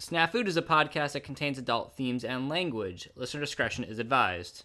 Snafu is a podcast that contains adult themes and language. Listener discretion is advised.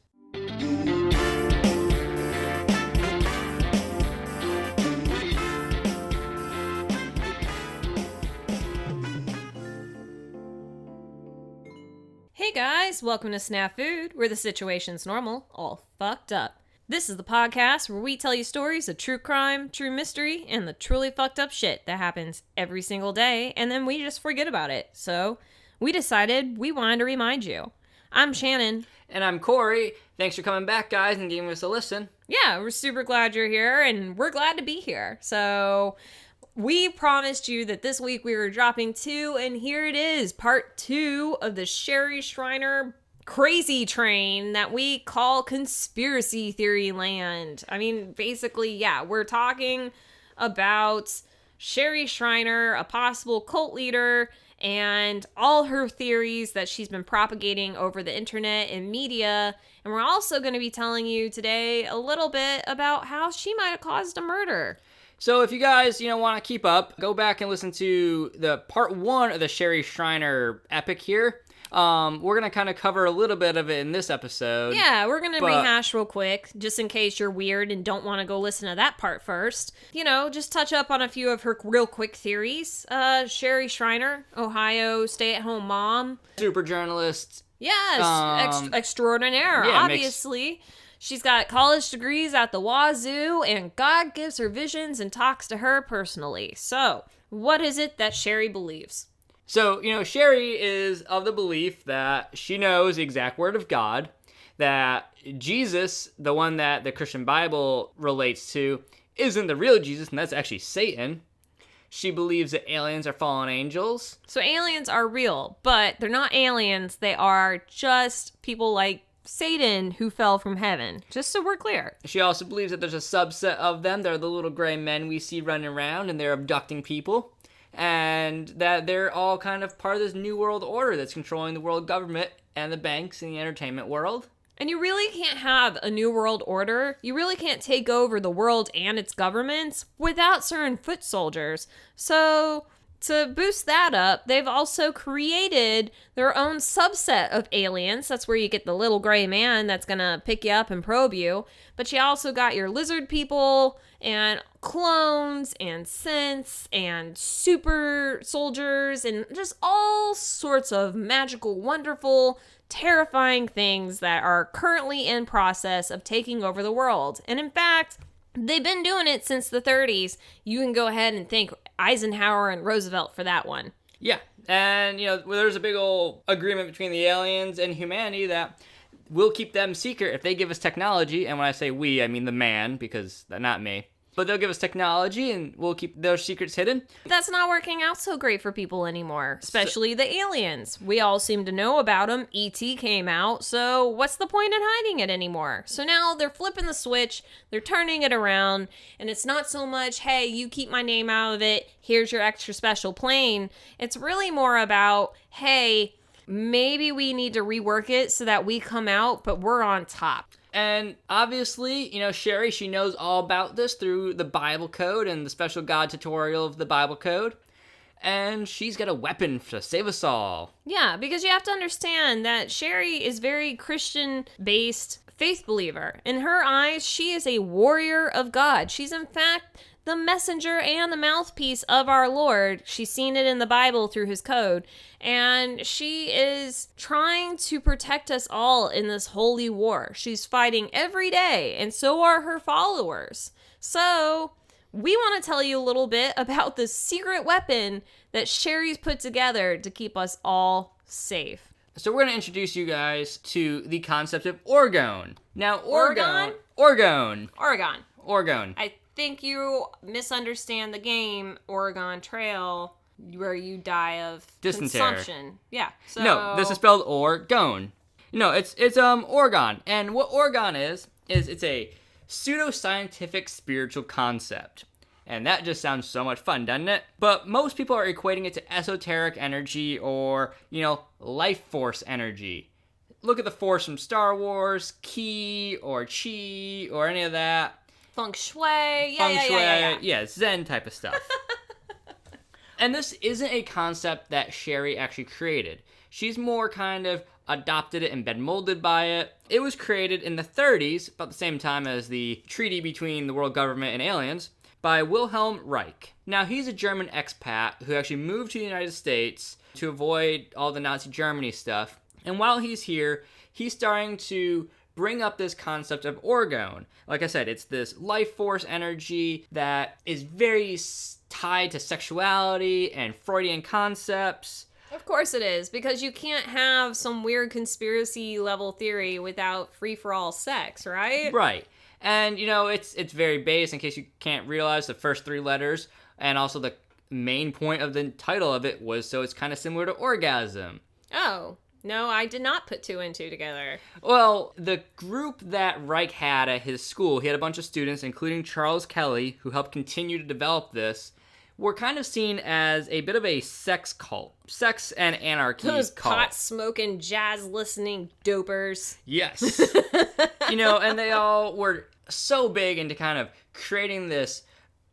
Hey guys, welcome to Snafu, where the situation's normal, all fucked up. This is the podcast where we tell you stories of true crime, true mystery, and the truly fucked up shit that happens every single day, and then we just forget about it. So, we decided we wanted to remind you. I'm Shannon. And I'm Corey. Thanks for coming back, guys, and giving us a listen. Yeah, we're super glad you're here, and we're glad to be here. So, we promised you that this week we were dropping 2, and here it is, part 2 of the Sherry Shriner crazy train that we call Conspiracy Theory Land. I mean, basically, yeah, we're talking about Sherry Shriner, a possible cult leader, and all her theories that she's been propagating over the internet and media. And we're also going to be telling you today a little bit about how she might have caused a murder. So if you guys, want to keep up, go back and listen to the part 1 of the Sherry Shriner epic here. We're going to kind of cover a little bit of it in this episode. Yeah, we're going to rehash real quick, just in case you're weird and don't want to go listen to that part first. Just touch up on a few of her real quick theories. Sherry Shriner, Ohio stay-at-home mom. Super journalist. Yes, extraordinaire, yeah, obviously. She's got college degrees at the wazoo, and God gives her visions and talks to her personally. So, what is it that Sherry believes? So, Sherry is of the belief that she knows the exact word of God, that Jesus, the one that the Christian Bible relates to, isn't the real Jesus, and that's actually Satan. She believes that aliens are fallen angels. So aliens are real, but they're not aliens. They are just people like Satan who fell from heaven, just so we're clear. She also believes that there's a subset of them. They're the little gray men we see running around, and they're abducting people. And that they're all kind of part of this new world order that's controlling the world government and the banks and the entertainment world. And you really can't have a new world order. You really can't take over the world and its governments without certain foot soldiers. So to boost that up, they've also created their own subset of aliens. That's where you get the little gray man that's gonna pick you up and probe you. But you also got your lizard people and clones and synths and super soldiers and just all sorts of magical, wonderful, terrifying things that are currently in process of taking over the world. And in fact, they've been doing it since the 30s. You can go ahead and thank Eisenhower and Roosevelt for that one. Yeah, and, there's a big old agreement between the aliens and humanity that we'll keep them secret if they give us technology. And when I say we, I mean the man, because they're not me. But they'll give us technology, and we'll keep those secrets hidden. That's not working out so great for people anymore, especially the aliens. We all seem to know about them. E.T. came out, so what's the point in hiding it anymore? So now they're flipping the switch, they're turning it around, and it's not so much, hey, you keep my name out of it, here's your extra special plane. It's really more about, hey, maybe we need to rework it so that we come out, but we're on top. And obviously, Sherry, she knows all about this through the Bible code and the special God tutorial of the Bible code. And she's got a weapon to save us all. Yeah, because you have to understand that Sherry is very Christian-based faith believer. In her eyes, she is a warrior of God. She's in fact the messenger and the mouthpiece of our Lord. She's seen it in the Bible through his code. And she is trying to protect us all in this holy war. She's fighting every day, and so are her followers. So we want to tell you a little bit about the secret weapon that Sherry's put together to keep us all safe. So we're going to introduce you guys to the concept of Orgon. Now, Orgon? Orgon. I think you misunderstand the game Oregon Trail, where you die of dysentery. Consumption. Yeah. So no, this is spelled Orgon. It's Orgon, and what Orgon is it's a pseudoscientific spiritual concept. And that just sounds so much fun, doesn't it? But most people are equating it to esoteric energy or, life force energy. Look at the force from Star Wars, Ki or Chi or any of that. Feng Shui. Yeah, Zen type of stuff. And this isn't a concept that Sherry actually created. She's more kind of adopted it and been molded by it. It was created in the 30s, about the same time as the treaty between the world government and aliens, by Wilhelm Reich. Now, he's a German expat who actually moved to the United States to avoid all the Nazi Germany stuff. And while he's here, he's starting to bring up this concept of Orgon. Like I said, it's this life force energy that is very tied to sexuality and Freudian concepts. Of course it is, because you can't have some weird conspiracy level theory without free-for-all sex, right? Right. And, it's very base, in case you can't realize the first 3 letters, and also the main point of the title of it was so it's kind of similar to orgasm. Oh, no, I did not put 2 and 2 together. Well, the group that Reich had at his school, he had a bunch of students, including Charles Kelly, who helped continue to develop this, were kind of seen as a bit of a sex cult. Sex and anarchy Those cult. pot-smoking, jazz-listening dopers. Yes. And they all were so big into kind of creating this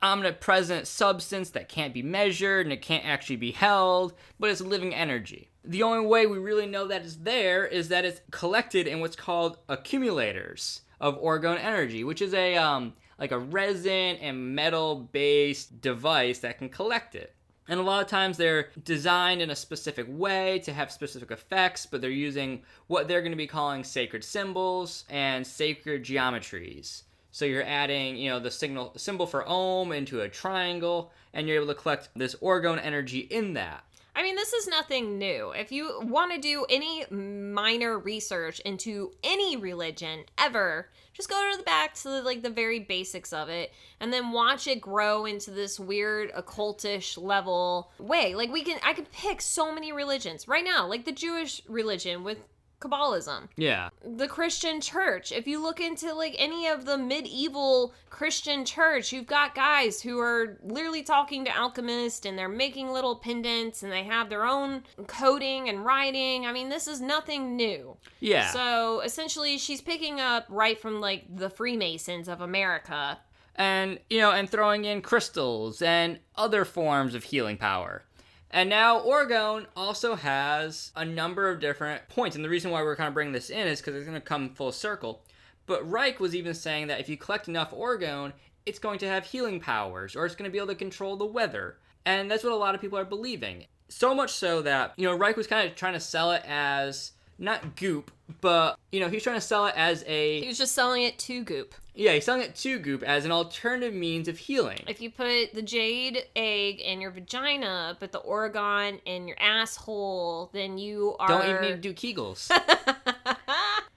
omnipresent substance that can't be measured and it can't actually be held, but it's living energy. The only way we really know that it's there is that it's collected in what's called accumulators of Orgon energy, which is a like a resin and metal-based device that can collect it. And a lot of times they're designed in a specific way to have specific effects, but they're using what they're going to be calling sacred symbols and sacred geometries. So you're adding, the symbol for ohm into a triangle, and you're able to collect this Orgon energy in that. I mean, this is nothing new. If you want to do any minor research into any religion ever, just go to the back to the very basics of it and then watch it grow into this weird occultish level way. I could pick so many religions right now, like the Jewish religion with Kabbalism. Yeah. The Christian church. If you look into any of the medieval Christian church, you've got guys who are literally talking to alchemists and they're making little pendants and they have their own coding and writing. I mean, this is nothing new. Yeah. So essentially she's picking up right from the Freemasons of America. And, and throwing in crystals and other forms of healing power. And now Orgon also has a number of different points. And the reason why we're kind of bringing this in is because it's going to come full circle. But Reich was even saying that if you collect enough Orgon, it's going to have healing powers, or it's going to be able to control the weather. And that's what a lot of people are believing. So much so that, Reich was kind of trying to sell it as, not goop, but, he's trying to sell it as a... He was just selling it to goop. Yeah, he's selling it to goop as an alternative means of healing. If you put the jade egg in your vagina, but the Orgon in your asshole, then you are... Don't even need to do Kegels.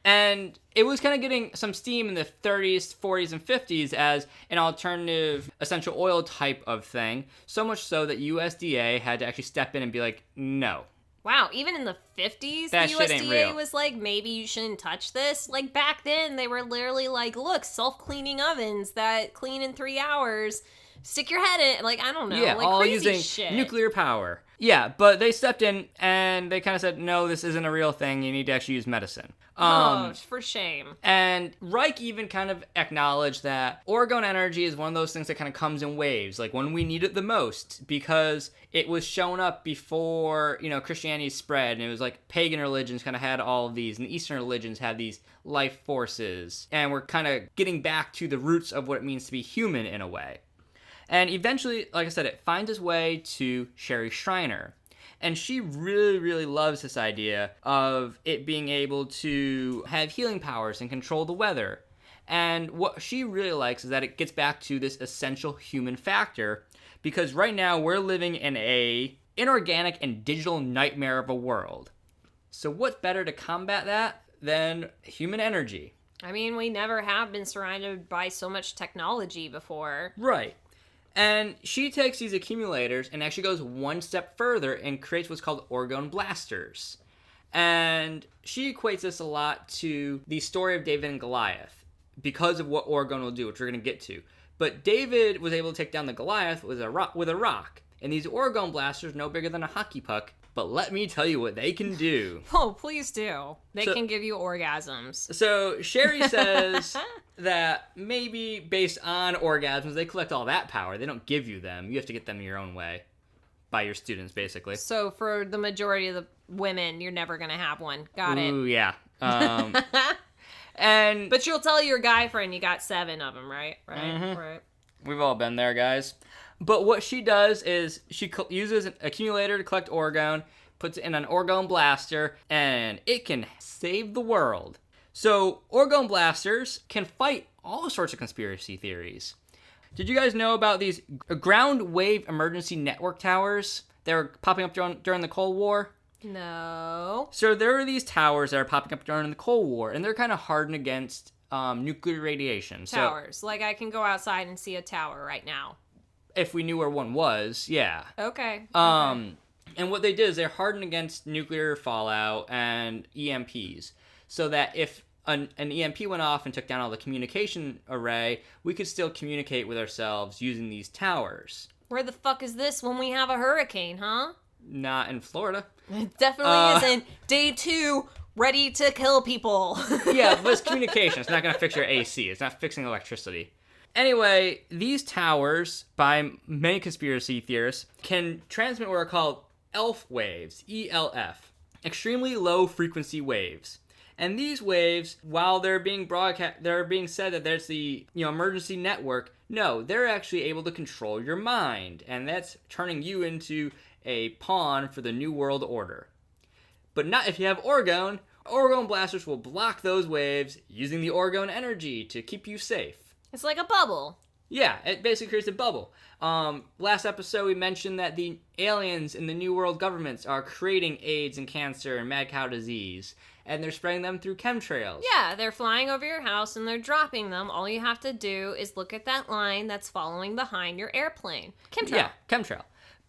And it was kind of getting some steam in the 30s, 40s, and 50s as an alternative essential oil type of thing. So much so that USDA had to actually step in and be like, no. Wow, even in the 50s, that the shit ain't USDA real. was like, maybe you shouldn't touch this. Back then, they were literally like, look, self-cleaning ovens that clean in 3 hours. Stick your head in, I don't know, yeah, all crazy using shit. Nuclear power. Yeah, but they stepped in and they kind of said, no, this isn't a real thing. You need to actually use medicine. Oh, for shame. And Reich even kind of acknowledged that Orgon energy is one of those things that kind of comes in waves, when we need it the most, because it was shown up before, Christianity spread, and it was pagan religions kind of had all of these, and Eastern religions had these life forces, and we're kind of getting back to the roots of what it means to be human in a way. And eventually, like I said, it finds its way to Sherry Shriner. And she really, really loves this idea of it being able to have healing powers and control the weather. And what she really likes is that it gets back to this essential human factor, because right now we're living in a inorganic and digital nightmare of a world. So what's better to combat that than human energy? I mean, we never have been surrounded by so much technology before. Right. And she takes these accumulators and actually goes one step further and creates what's called Orgon blasters. And she equates this a lot to the story of David and Goliath because of what Orgon will do, which we're going to get to. But David was able to take down the Goliath with a rock. And these Orgon blasters are no bigger than a hockey puck. But let me tell you what they can do. Oh, please do. They can give you orgasms. So Sherry says that maybe based on orgasms, they collect all that power. They don't give you them. You have to get them your own way. by your students, basically. So for the majority of the women, you're never going to have one. Got it. Ooh, yeah. And But you'll tell your guy friend you got 7 of them, right? Right. we've all been there, guys. But what she does is she uses an accumulator to collect Orgon, puts it in an Orgon blaster, and it can save the world. So Orgon blasters can fight all sorts of conspiracy theories. Did you guys know about these ground wave emergency network towers that were popping up during the Cold War? No. So there are these towers that are popping up during the Cold War, and they're kind of hardened against nuclear radiation. Towers. Like I can go outside and see a tower right now. If we knew where one was, yeah. Okay. And what they did is they're hardened against nuclear fallout and EMPs, so that if an EMP went off and took down all the communication array, we could still communicate with ourselves using these towers. Where the fuck is this when we have a hurricane, huh? Not in Florida. It definitely isn't. Day 2, ready to kill people. Yeah, but it's communication. It's not going to fix your AC. It's not fixing electricity. Anyway, these towers, by many conspiracy theorists, can transmit what are called ELF waves, ELF, extremely low frequency waves. And these waves, while they're being said that there's the emergency network, no, they're actually able to control your mind, and that's turning you into a pawn for the New World Order. But not if you have Orgon. Orgon blasters will block those waves using the Orgon energy to keep you safe. It's like a bubble. Yeah, it basically creates a bubble. Last episode we mentioned that the aliens in the New World governments are creating AIDS and cancer and mad cow disease, and they're spreading them through chemtrails. Yeah, they're flying over your house and they're dropping them. All you have to do is look at that line that's following behind your airplane. Chemtrail. Yeah, chemtrail.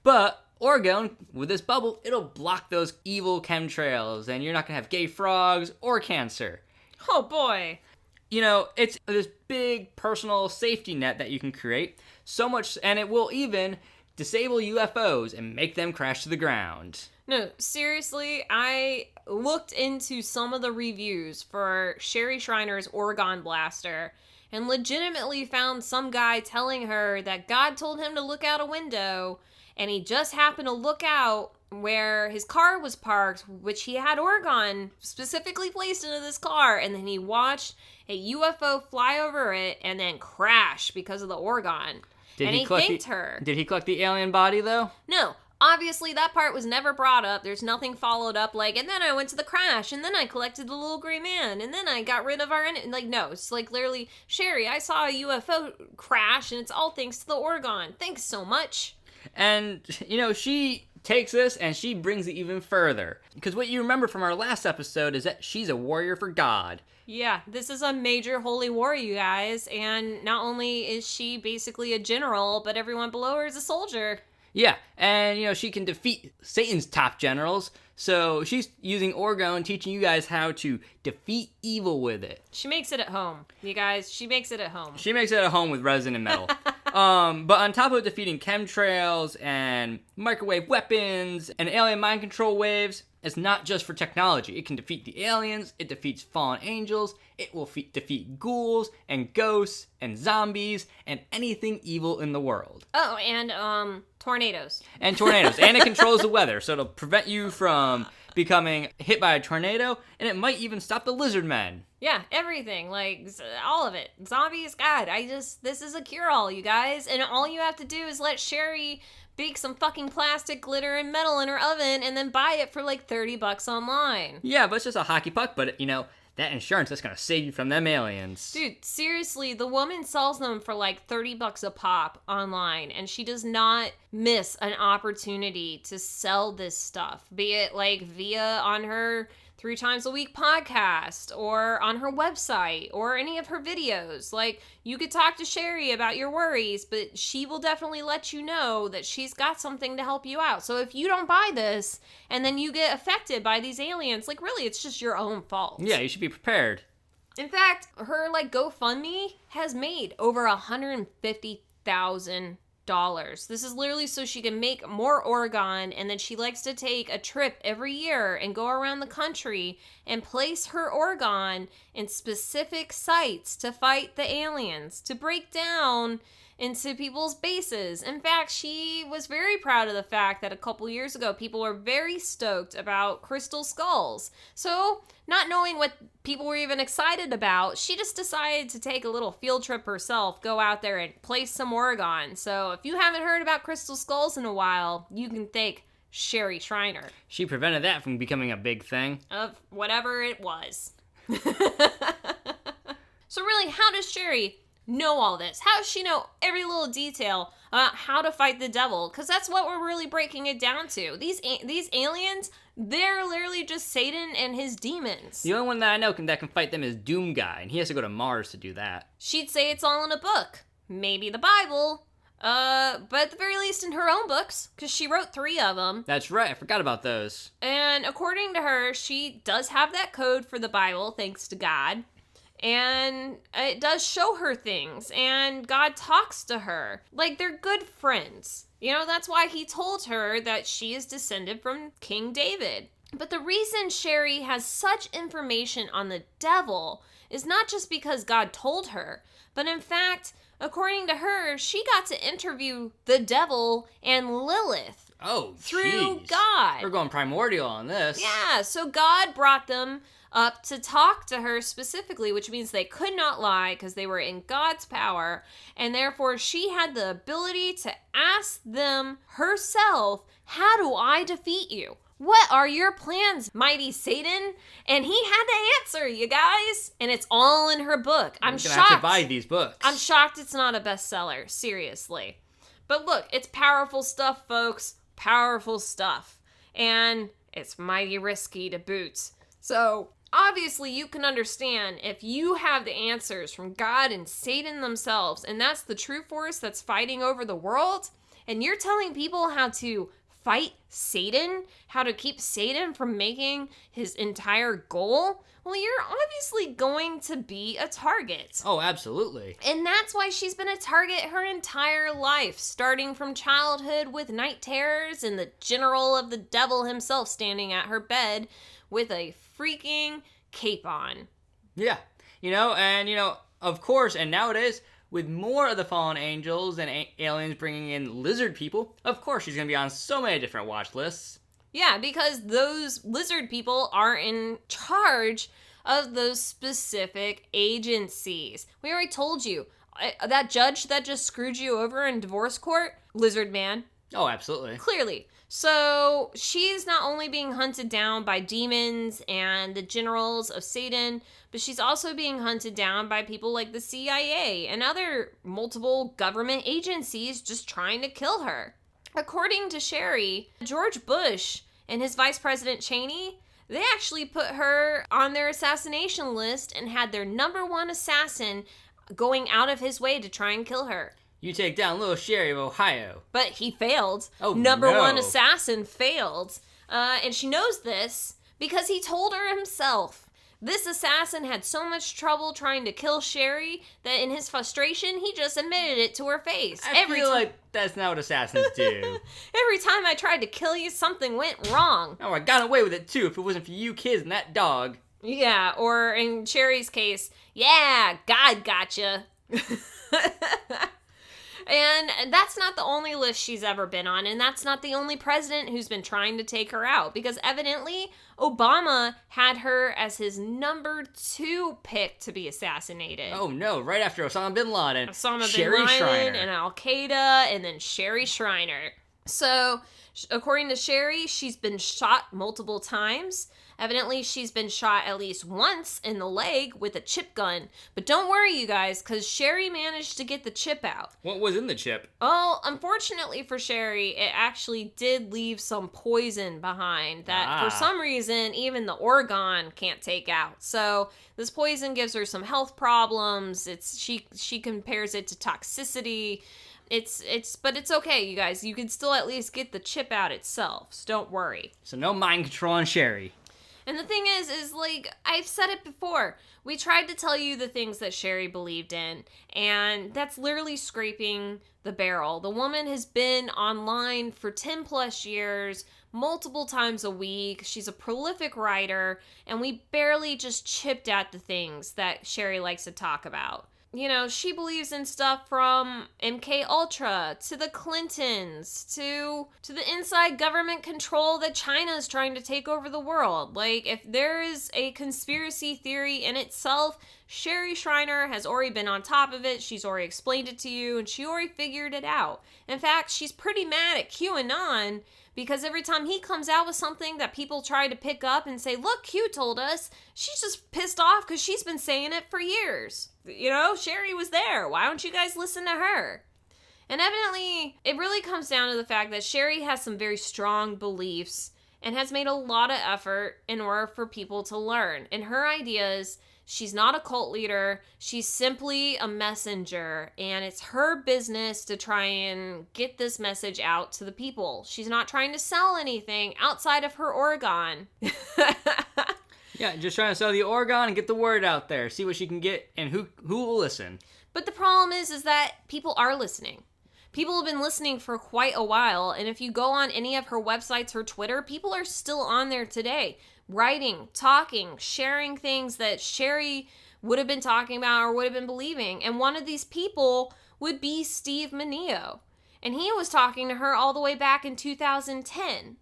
But Orgon, with this bubble, it'll block those evil chemtrails, and you're not going to have gay frogs or cancer. Oh boy. It's this big personal safety net that you can create, so much, and it will even disable UFOs and make them crash to the ground. No, seriously, I looked into some of the reviews for Sherry Schreiner's Orgon blaster and legitimately found some guy telling her that God told him to look out a window, and he just happened to look out where his car was parked, which he had Orgon specifically placed into this car, and then he watched a UFO fly over it and then crash because of the Orgon. And he thanked her. Did he collect the alien body, though? No. Obviously, that part was never brought up. There's nothing followed up like, and then I went to the crash, and then I collected the little gray man, and then I got rid of our enemy. Like, no, it's like literally, Sherry, I saw a UFO crash, and it's all thanks to the Orgon. Thanks so much. And, she takes this and she brings it even further. Because what you remember from our last episode is that she's a warrior for God. Yeah, this is a major holy war, you guys. And not only is she basically a general, but everyone below her is a soldier. Yeah, and, she can defeat Satan's top generals. So she's using Orgon, teaching you guys how to defeat evil with it. She makes it at home, you guys. She makes it at home. She makes it at home with resin and metal. But on top of defeating chemtrails and microwave weapons and alien mind control waves, it's not just for technology. It can defeat the aliens, it defeats fallen angels, it will defeat ghouls and ghosts and zombies and anything evil in the world. Oh, and tornadoes. And tornadoes. And it controls the weather, so it'll prevent you from becoming hit by a tornado, and it might even stop the lizard men. Yeah, everything, like, all of it. Zombies, God, this is a cure-all, you guys, and all you have to do is let Sherry bake some fucking plastic, glitter, and metal in her oven, and then buy it for like $30 online. Yeah, but it's just a hockey puck, but, that insurance is gonna save you from them aliens. Dude, seriously, the woman sells them for like $30 a pop online, and she does not miss an opportunity to sell this stuff, be it like via on her 3 times a week podcast or on her website or any of her videos. Like, you could talk to Sherry about your worries, but she will definitely let you know that she's got something to help you out. So if you don't buy this and then you get affected by these aliens, like, really, it's just your own fault. Yeah, you should be prepared. In fact, her like GoFundMe has made over $150,000. This is literally so she can make more Orgon, and then she likes to take a trip every year and go around the country and place her Orgon in specific sites to fight the aliens, to break down into people's bases. In fact, she was very proud of the fact that a couple years ago, people were very stoked about crystal skulls. So, not knowing what people were even excited about, she just decided to take a little field trip herself, go out there and place some Orgon. So, if you haven't heard about crystal skulls in a while, you can thank Sherry Shriner. She prevented that from becoming a big thing. Of whatever it was. So really, how does Sherry know all this? How does she know every little detail about how to fight the devil? Because that's what we're really breaking it down to. These aliens, they're literally just Satan and his demons. The only one that I know that can fight them is Doom Guy, and he has to go to Mars to do that. She'd say it's all in a book. Maybe the Bible. But at the very least in her own books, because she wrote 3 of them. That's right, I forgot about those. And according to her, she does have that code for the Bible, thanks to God. And it does show her things, and God talks to her. Like, they're good friends. You know, that's why he told her that she is descended from King David. But the reason Sherry has such information on the devil is not just because God told her, but in fact, according to her, she got to interview the devil and Lilith. Oh, through geez. God. We're going primordial on this. Yeah, so God brought them up to talk to her specifically, which means they could not lie because they were in God's power, and therefore she had the ability to ask them herself, how do I defeat you? What are your plans, mighty Satan? And he had to answer, you guys. And it's all in her book. I'm shocked. Have to buy these books. I'm shocked it's not a bestseller, seriously. But look, it's powerful stuff, folks. Powerful stuff. And it's mighty risky to boot. So, obviously, you can understand if you have the answers from God and Satan themselves, and that's the true force that's fighting over the world, and you're telling people how to fight Satan, how to keep Satan from making his entire goal, well, you're obviously going to be a target. Oh, absolutely. And that's why she's been a target her entire life, starting from childhood with night terrors and the general of the devil himself standing at her bed with a freaking cape on. Yeah. Of course, and nowadays, with more of the fallen angels and aliens bringing in lizard people, of course she's going to be on so many different watch lists. Yeah, because those lizard people are in charge of those specific agencies. We already told you, that judge that just screwed you over in divorce court, lizard man. Oh, absolutely. Clearly. So she's not only being hunted down by demons and the generals of Satan, but she's also being hunted down by people like the CIA and other multiple government agencies just trying to kill her. According to Sherry, George Bush and his Vice President Cheney, they actually put her on their assassination list and had their #1 assassin going out of his way to try and kill her. You take down little Sherry of Ohio. But he failed. Oh, #1 no. assassin failed. And she knows this because he told her himself. This assassin had so much trouble trying to kill Sherry that in his frustration, he just admitted it to her face. I feel like that's not what assassins do. Every time I tried to kill you, something went wrong. Oh, I got away with it too if it wasn't for you kids and that dog. Yeah, or in Sherry's case, yeah, God gotcha. And that's not the only list she's ever been on, and that's not the only president who's been trying to take her out, because evidently Obama had her as his #2 pick to be assassinated. Oh no, right after Osama bin Laden. Osama Sherry bin Laden Shriner. and Al-Qaeda, and then Sherry Shriner. So, according to Sherry, she's been shot multiple times. Evidently, she's been shot at least once in the leg with a chip gun. But don't worry, you guys, because Sherry managed to get the chip out. What was in the chip? Well, unfortunately for Sherry, it actually did leave some poison behind that for some reason even the Orgon can't take out. So this poison gives her some health problems. She compares it to toxicity. But it's okay, you guys. You can still at least get the chip out itself, so don't worry. So no mind control on Sherry. And the thing is like, I've said it before, we tried to tell you the things that Sherry believed in, and that's literally scraping the barrel. The woman has been online for 10 plus years, multiple times a week. She's a prolific writer, and we barely just chipped at the things that Sherry likes to talk about. she believes in stuff from MK Ultra to the Clintons to the inside government control that China is trying to take over the world. Like, if there is a conspiracy theory in itself, Sherry Shriner has already been on top of it. She's already explained it to you, and she already figured it out. In fact, she's pretty mad at QAnon because every time he comes out with something that people try to pick up and say, look, Q told us, she's just pissed off because she's been saying it for years. Sherry was there. Why don't you guys listen to her? And evidently, it really comes down to the fact that Sherry has some very strong beliefs and has made a lot of effort in order for people to learn. And her ideas, she's not a cult leader. She's simply a messenger. And it's her business to try and get this message out to the people. She's not trying to sell anything outside of her Orgon. Yeah, just trying to sell the Orgon and get the word out there. See what she can get and who will listen. But the problem is that people are listening. People have been listening for quite a while, and if you go on any of her websites or Twitter, people are still on there today, writing, talking, sharing things that Sherry would have been talking about or would have been believing. And one of these people would be Steve Mineo. And he was talking to her all the way back in 2010.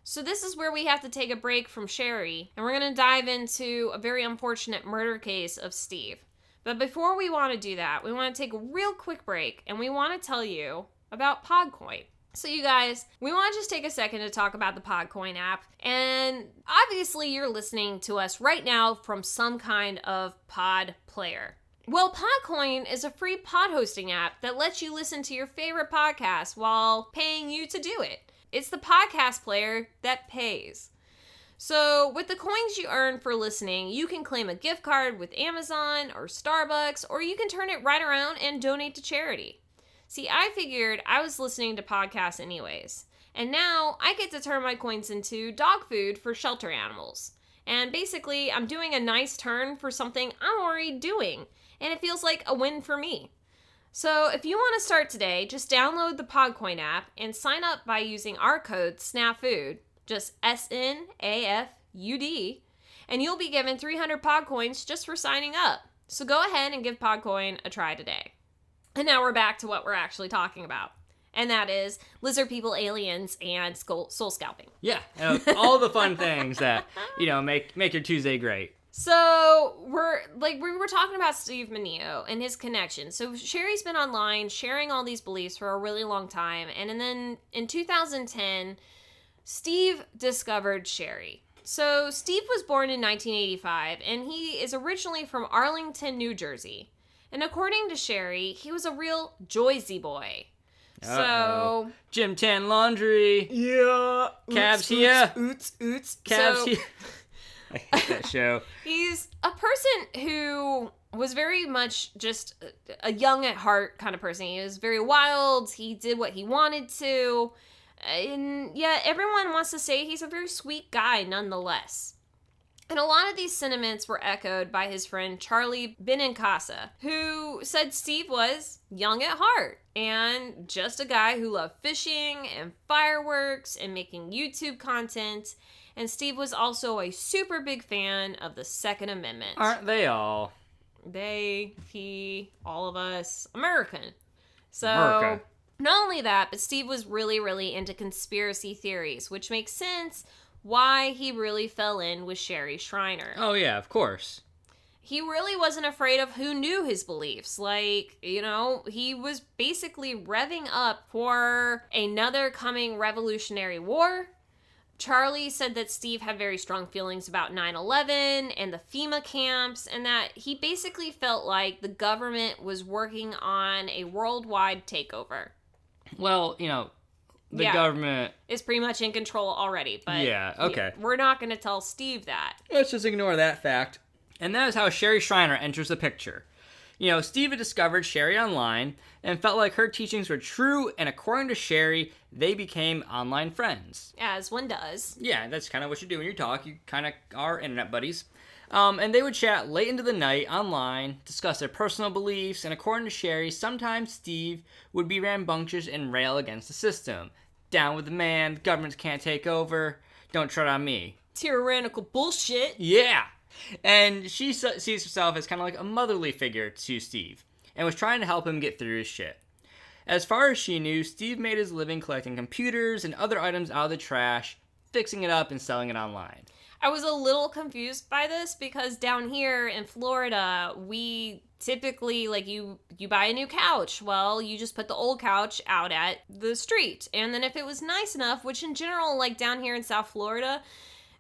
So this is where we have to take a break from Sherry, and we're going to dive into a very unfortunate murder case of Steve. But before we want to do that, we want to take a real quick break, and we want to tell you about Podcoin. So you guys, we want to just take a second to talk about the Podcoin app. And obviously you're listening to us right now from some kind of pod player. Well, Podcoin is a free pod hosting app that lets you listen to your favorite podcast while paying you to do it. It's the podcast player that pays. So with the coins you earn for listening, you can claim a gift card with Amazon or Starbucks, or you can turn it right around and donate to charity. See, I figured I was listening to podcasts anyways, and now I get to turn my coins into dog food for shelter animals. And basically, I'm doing a nice turn for something I'm already doing, and it feels like a win for me. So if you want to start today, just download the Podcoin app and sign up by using our code SNAFUD, just SNAFUD, and you'll be given 300 Podcoins just for signing up. So go ahead and give Podcoin a try today. And now we're back to what we're actually talking about. And that is lizard people, aliens, and soul scalping. Yeah, all the fun things that, make your Tuesday great. So we were talking about Steve Mineo and his connection. So Sherry's been online sharing all these beliefs for a really long time. And then in 2010, Steve discovered Sherry. So Steve was born in 1985, and he is originally from Arlington, New Jersey. And according to Sherry, he was a real Joyzy boy. Uh-oh. So Gym Tan Laundry. Yeah. Cabs here. Oots. Cabs here. I hate that show. He's a person who was very much just a young at heart kind of person. He was very wild. He did what he wanted to. And yeah, everyone wants to say he's a very sweet guy nonetheless. And a lot of these sentiments were echoed by his friend Charlie Benincasa, who said Steve was young at heart and just a guy who loved fishing and fireworks and making YouTube content. And Steve was also a super big fan of the Second Amendment. Aren't they all? He, all of us, American. So, America. Not only that, but Steve was really, really into conspiracy theories, which makes sense why he really fell in with Sherry Shriner. Oh, yeah, of course. He really wasn't afraid of who knew his beliefs. He was basically revving up for another coming Revolutionary War. Charlie said that Steve had very strong feelings about 9/11 and the FEMA camps, and that he basically felt like the government was working on a worldwide takeover. Well, the government is pretty much in control already, but yeah, okay. We're not going to tell Steve that. Let's just ignore that fact. And that is how Sherry Shriner enters the picture. Steve had discovered Sherry online and felt like her teachings were true, and according to Sherry, they became online friends. As one does. Yeah, that's kind of what you do when you talk. You kind of are internet buddies. And they would chat late into the night online, discuss their personal beliefs, and according to Sherry, sometimes Steve would be rambunctious and rail against the system. Down with the man, the government can't take over, don't tread on me. Tyrannical bullshit. Yeah. And she sees herself as kind of like a motherly figure to Steve, and was trying to help him get through his shit. As far as she knew, Steve made his living collecting computers and other items out of the trash, fixing it up and selling it online. I was a little confused by this because down here in Florida, we typically, like, you buy a new couch. Well, you just put the old couch out at the street. And then if it was nice enough, which in general, like down here in South Florida,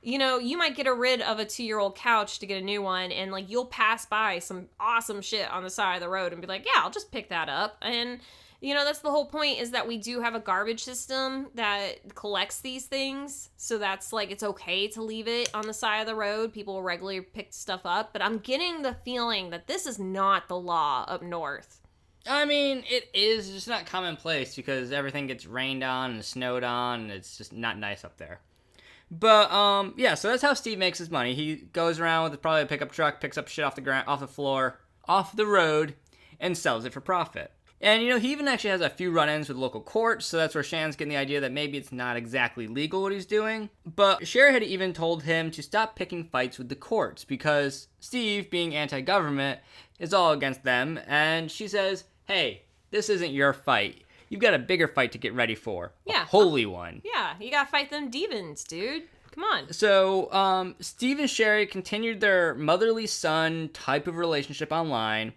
you know, you might get rid of a 2-year-old couch to get a new one, and like you'll pass by some awesome shit on the side of the road and be like, yeah, I'll just pick that up. And you know, that's the whole point, is that we do have a garbage system that collects these things. So that's like, it's okay to leave it on the side of the road. People will regularly pick stuff up. But I'm getting the feeling that this is not the law up north. I mean, it is just not commonplace because everything gets rained on and snowed on, and it's just not nice up there. But, yeah, so that's how Steve makes his money. He goes around with probably a pickup truck, picks up shit off the ground, off the floor, off the road, and sells it for profit. And, you know, he even actually has a few run-ins with local courts, so that's where Shan's getting the idea that maybe it's not exactly legal what he's doing. But Sherry had even told him to stop picking fights with the courts, because Steve, being anti-government, is all against them, and she says, hey, this isn't your fight. You've got a bigger fight to get ready for. Yeah. A holy one. Yeah, you gotta fight them demons, dude. Come on. So, Steve and Sherry continued their motherly son type of relationship online.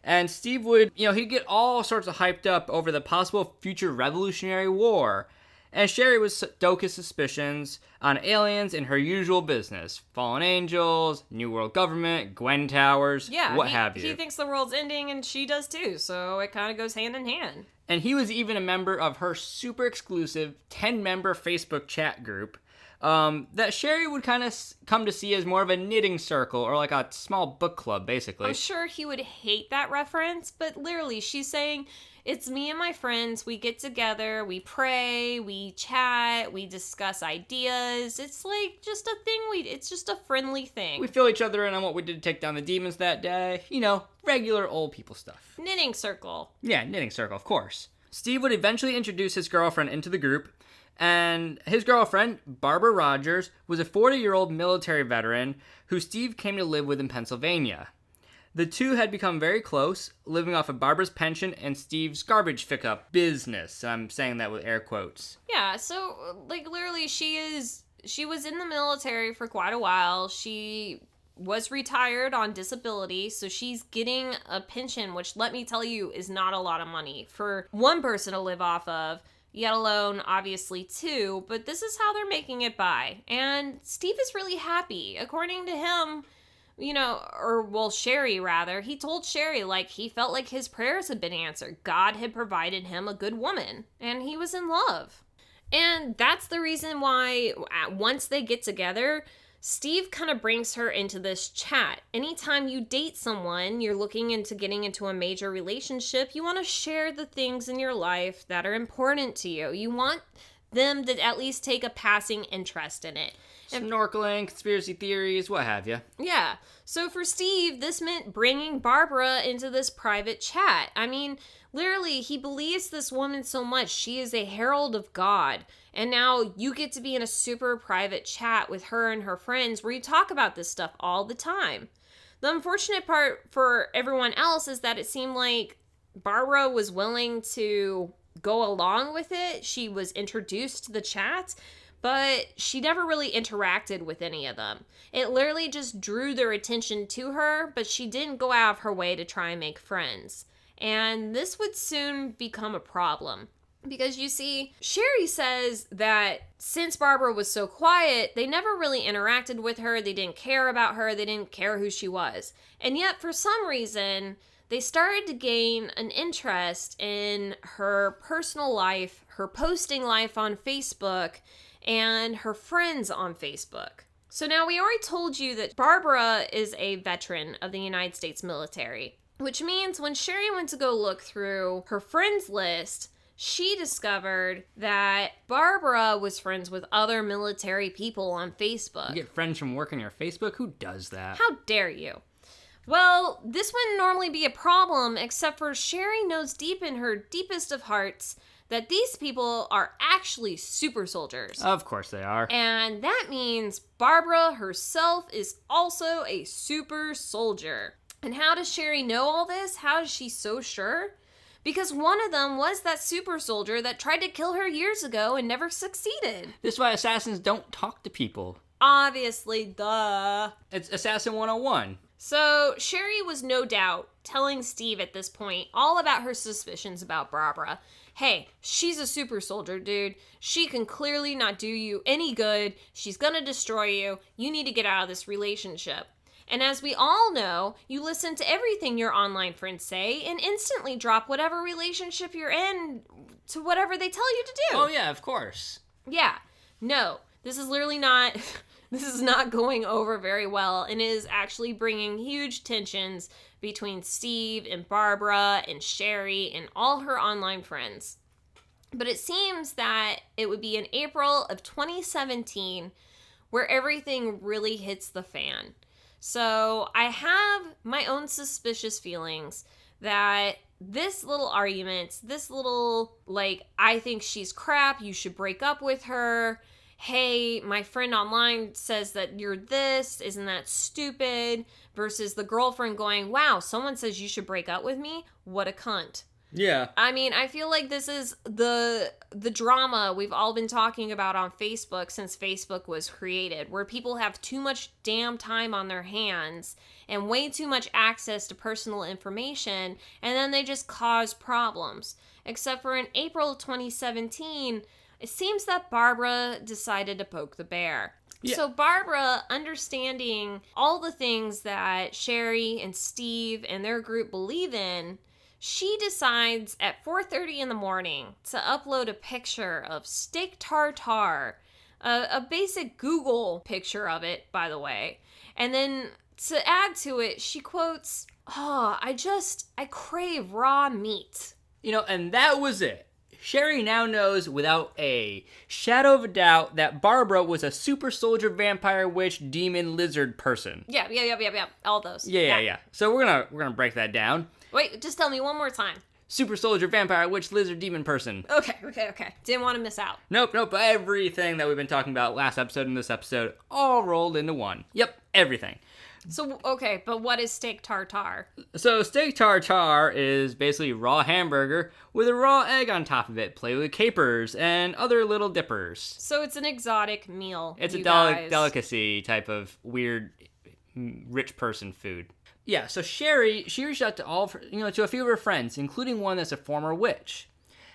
And Steve would, you know, he'd get all sorts of hyped up over the possible future Revolutionary War. And Sherry would stoke his suspicions on aliens in her usual business. Fallen angels, New World Government, Gwen Towers, what have you. He thinks the world's ending, and she does too, so it kind of goes hand in hand. And he was even a member of her super exclusive 10-member Facebook chat group that Sherry would kind of come to see as more of a knitting circle, or like a small book club, basically. I'm sure he would hate that reference, but literally, she's saying, it's me and my friends, we get together, we pray, we chat, we discuss ideas. It's like just a thing, it's just a friendly thing. We fill each other in on what we did to take down the demons that day. You know, regular old people stuff. Knitting circle. Yeah, knitting circle, of course. Steve would eventually introduce his girlfriend into the group, and his girlfriend, Barbara Rogers, was a 40-year-old military veteran who Steve came to live with in Pennsylvania. The two had become very close, living off of Barbara's pension and Steve's garbage pickup business. I'm saying that with air quotes. Yeah, so, like, literally, she was in the military for quite a while. She was retired on disability, so she's getting a pension, which, let me tell you, is not a lot of money for one person to live off of, yet alone, obviously, two, but this is how they're making it by. And Steve is really happy. According to him, you know, Sherry, rather, he told Sherry, like, he felt like his prayers had been answered. God had provided him a good woman, and he was in love. And that's the reason why, once they get together, Steve kind of brings her into this chat. Anytime you date someone, you're looking into getting into a major relationship, you want to share the things in your life that are important to you. You want them to at least take a passing interest in it. Snorkeling, conspiracy theories, what have you. Yeah. So for Steve, this meant bringing Barbara into this private chat. I mean, literally, he believes this woman so much. She is a herald of God. And now you get to be in a super private chat with her and her friends where you talk about this stuff all the time. The unfortunate part for everyone else is that it seemed like Barbara was willing to go along with it. She was introduced to the chat, but she never really interacted with any of them. It literally just drew their attention to her, but she didn't go out of her way to try and make friends. And this would soon become a problem. Because you see, Sherry says that since Barbara was so quiet, they never really interacted with her, they didn't care about her, they didn't care who she was. And yet, for some reason, they started to gain an interest in her personal life, her posting life on Facebook, and her friends on Facebook. So now we already told you that Barbara is a veteran of the United States military, which means when Sherry went to go look through her friends list, she discovered that Barbara was friends with other military people on Facebook. You get friends from working your Facebook? Who does that? How dare you? Well, this wouldn't normally be a problem, except for Sherry knows deep in her deepest of hearts that these people are actually super soldiers. Of course they are. And that means Barbara herself is also a super soldier. And how does Sherry know all this? How is she so sure? Because one of them was that super soldier that tried to kill her years ago and never succeeded. This is why assassins don't talk to people. Obviously, duh. It's Assassin 101. So Sherry was no doubt telling Steve at this point all about her suspicions about Barbara. Hey, she's a super soldier, dude. She can clearly not do you any good. She's gonna destroy you. You need to get out of this relationship. And as we all know, you listen to everything your online friends say and instantly drop whatever relationship you're in to whatever they tell you to do. Oh yeah, of course. Yeah. No, this is literally not... This is not going over very well and is actually bringing huge tensions between Steve and Barbara and Sherry and all her online friends. But it seems that it would be in April of 2017 where everything really hits the fan. So I have my own suspicious feelings that this little argument, this little, like, I think she's crap, you should break up with her, hey, my friend online says that you're this, isn't that stupid, versus the girlfriend going, wow, someone says you should break up with me? What a cunt. Yeah. I mean, I feel like this is the drama we've all been talking about on Facebook since Facebook was created, where people have too much damn time on their hands and way too much access to personal information, and then they just cause problems. Except for in April 2017, it seems that Barbara decided to poke the bear. Yeah. So Barbara, understanding all the things that Sherry and Steve and their group believe in, she decides at 4:30 in the morning to upload a picture of steak tartare, a basic Google picture of it, by the way. And then to add to it, she quotes, I crave raw meat. You know, and that was it. Sherry now knows without a shadow of a doubt that Barbara was a super soldier, vampire, witch, demon, lizard person. Yeah. All those. Yeah. So we're gonna break that down. Wait, just tell me one more time. Super soldier, vampire, witch, lizard, demon person. Okay. Didn't want to miss out. Nope. Everything that we've been talking about last episode and this episode all rolled into one. Yep, everything. So, okay, but what is steak tartare? So steak tartare is basically raw hamburger with a raw egg on top of it, played with capers and other little dippers. So it's an exotic meal. It's a delicacy type of weird, rich person food. Yeah, so Sherry, she reached out to to a few of her friends, including one that's a former witch,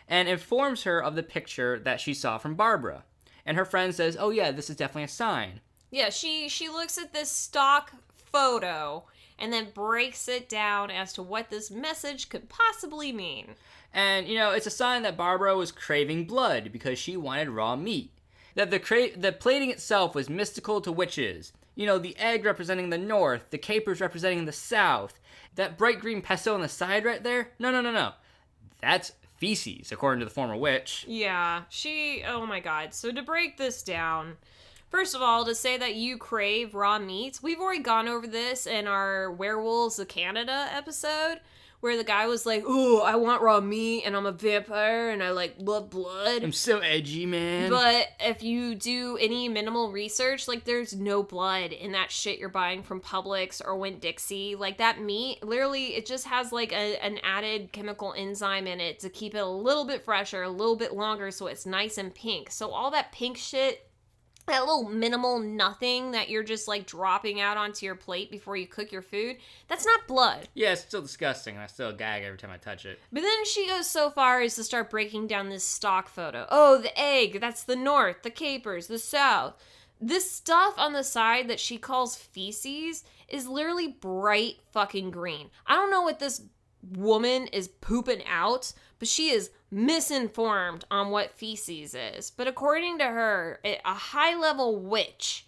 and informs her of the picture that she saw from Barbara. And her friend says, oh yeah, this is definitely a sign. Yeah, she looks at this stock photo and then breaks it down as to what this message could possibly mean. And, it's a sign that Barbara was craving blood because she wanted raw meat. That the plating itself was mystical to witches. The egg representing the north, the capers representing the south. That bright green pesto on the side right there? No. That's feces, according to the former witch. Yeah, oh my god. So to break this down, first of all, to say that you crave raw meats, we've already gone over this in our Werewolves of Canada episode, where the guy was like, ooh, I want raw meat, and I'm a vampire, and I, love blood. I'm so edgy, man. But if you do any minimal research, there's no blood in that shit you're buying from Publix or Winn-Dixie. That meat, literally, it just has, an added chemical enzyme in it to keep it a little bit fresher, a little bit longer, so it's nice and pink. So all that pink shit, that little minimal nothing that you're just dropping out onto your plate before you cook your food, that's not blood. Yeah, it's still disgusting, and I still gag every time I touch it. But then she goes so far as to start breaking down this stock photo. Oh, the egg, that's the north, the capers, the south. This stuff on the side that she calls feces is literally bright fucking green. I don't know what this woman is pooping out, but she is misinformed on what feces is. But according to her, a high-level witch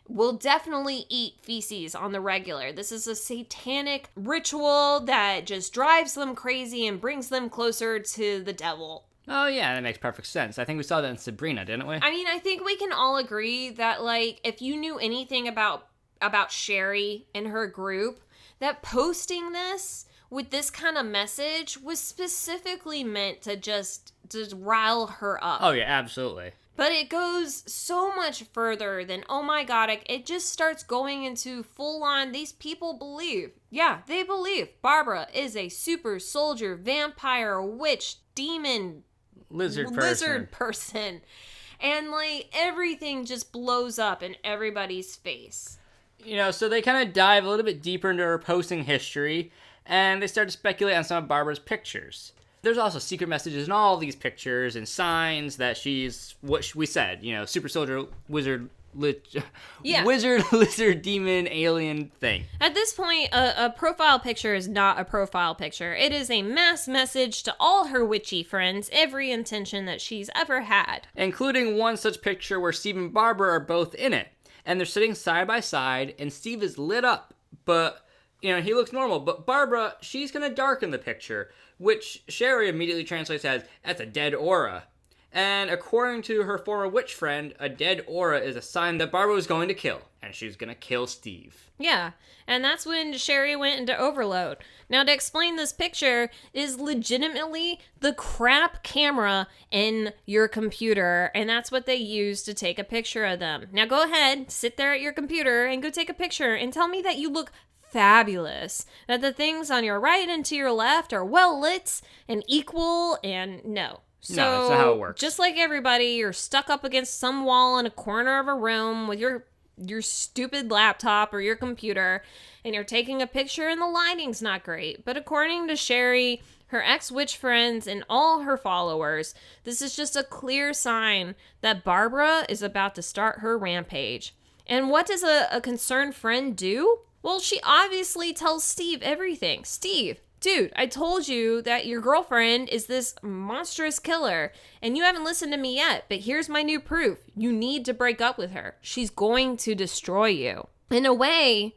will definitely eat feces on the regular. This is a satanic ritual that just drives them crazy and brings them closer to the devil. Oh yeah, that makes perfect sense. I think we saw that in Sabrina, didn't we? I mean, I think we can all agree that, if you knew anything about Sherry and her group, that posting this with this kind of message was specifically meant to just just rile her up. Oh, yeah, absolutely. But it goes so much further than, oh my god, it just starts going into full on, these people believe. Yeah, they believe Barbara is a super soldier, vampire, witch, demon, Lizard person. And like everything just blows up in everybody's face. So they kind of dive a little bit deeper into her posting history, and they start to speculate on some of Barbara's pictures. There's also secret messages in all these pictures and signs that she's what we said, super soldier, wizard, wizard, lizard, demon, alien thing. At this point, a profile picture is not a profile picture. It is a mass message to all her witchy friends, every intention that she's ever had. Including one such picture where Steve and Barbara are both in it. And they're sitting side by side, and Steve is lit up, but, he looks normal. But Barbara, she's going to darken the picture, which Sherry immediately translates as, that's a dead aura. And according to her former witch friend, a dead aura is a sign that Barbara was going to kill, and she was going to kill Steve. Yeah, and that's when Sherry went into overload. Now, to explain this picture is legitimately the crap camera in your computer, and that's what they use to take a picture of them. Now, go ahead, sit there at your computer, and go take a picture, and tell me that you look fabulous, that the things on your right and to your left are well lit and equal, and no. So, no, that's not how it works. Just like everybody, you're stuck up against some wall in a corner of a room with your stupid laptop or your computer, and you're taking a picture and the lighting's not great. But according to Sherry, her ex-witch friends, and all her followers, this is just a clear sign that Barbara is about to start her rampage. And what does a concerned friend do? Well, she obviously tells Steve everything. Steve, dude, I told you that your girlfriend is this monstrous killer, and you haven't listened to me yet, but here's my new proof. You need to break up with her. She's going to destroy you. In a way,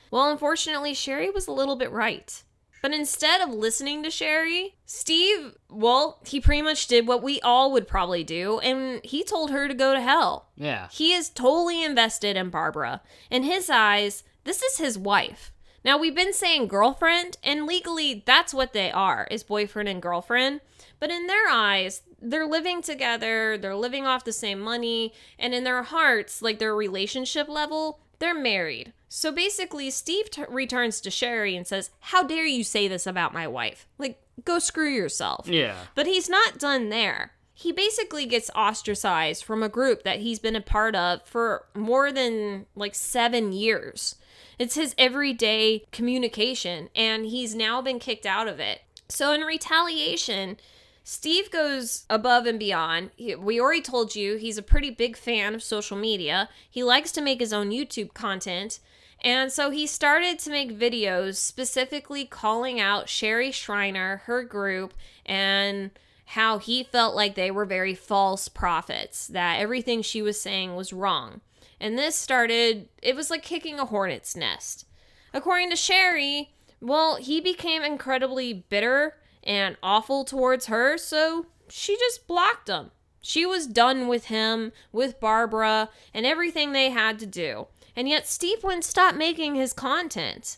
well, unfortunately, Sherry was a little bit right. But instead of listening to Sherry, Steve, well, he pretty much did what we all would probably do, and he told her to go to hell. Yeah. He is totally invested in Barbara. In his eyes, this is his wife. Now, we've been saying girlfriend, and legally, that's what they are, is boyfriend and girlfriend. But in their eyes, they're living together, they're living off the same money, and in their hearts, like their relationship level, they're married. So basically, Steve returns to Sherry and says, how dare you say this about my wife? Like, go screw yourself. Yeah. But he's not done there. He basically gets ostracized from a group that he's been a part of for more than 7 years. It's his everyday communication, and he's now been kicked out of it. So in retaliation, Steve goes above and beyond. We already told you he's a pretty big fan of social media. He likes to make his own YouTube content. And so he started to make videos specifically calling out Sherry Shriner, her group, and how he felt like they were very false prophets, that everything she was saying was wrong. And this started, it was like kicking a hornet's nest. According to Sherry, well, he became incredibly bitter and awful towards her, so she just blocked him. She was done with him, with Barbara, and everything they had to do. And yet Steve wouldn't stop making his content.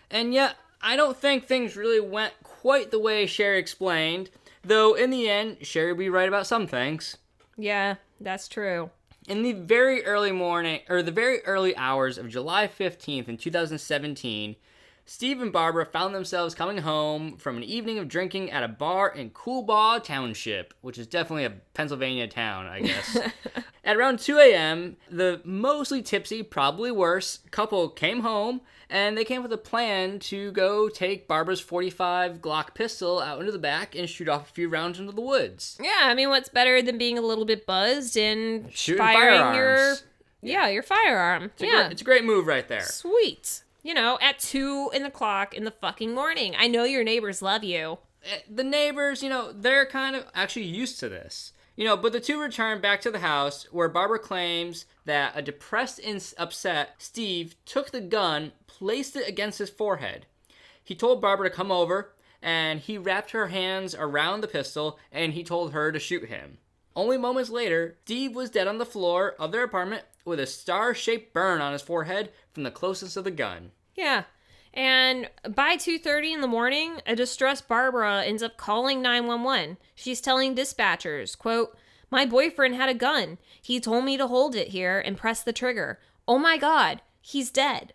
And yet, I don't think things really went quite the way Sherry explained, though in the end, Sherry would be right about some things. Yeah, that's true. In the very early hours of July 15th in 2017, Steve and Barbara found themselves coming home from an evening of drinking at a bar in Coolbaugh Township, which is definitely a Pennsylvania town, I guess. At around 2 a.m., the mostly tipsy, probably worse, couple came home, and they came up with a plan to go take Barbara's .45 Glock pistol out into the back and shoot off a few rounds into the woods. Yeah, I mean, what's better than being a little bit buzzed and shooting firing firearms. your firearm. It's a great move right there. Sweet. At 2 in the fucking morning. I know your neighbors love you. The neighbors, they're kind of actually used to this. But the two return back to the house where Barbara claims that a depressed and upset Steve took the gun, placed it against his forehead. He told Barbara to come over, and he wrapped her hands around the pistol, and he told her to shoot him. Only moments later, Steve was dead on the floor of their apartment with a star-shaped burn on his forehead from the closeness of the gun. Yeah. And by 2:30 in the morning, a distressed Barbara ends up calling 911. She's telling dispatchers, quote, "My boyfriend had a gun. He told me to hold it here and press the trigger. Oh my God, he's dead."